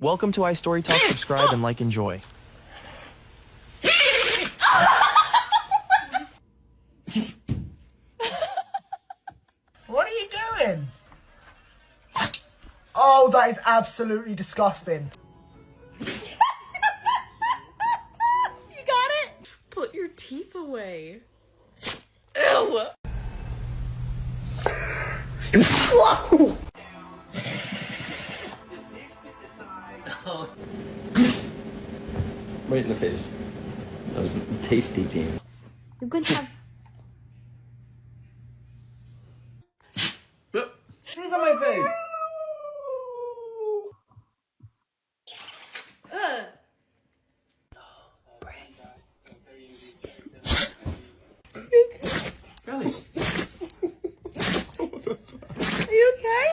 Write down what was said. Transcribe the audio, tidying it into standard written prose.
Welcome to iStory Talk. Subscribe and like, enjoy. What are you doing? Oh, that is absolutely disgusting. You got it? Put your teeth away. Ew! Whoa! Right in the face. That was tasty, Gene. You can have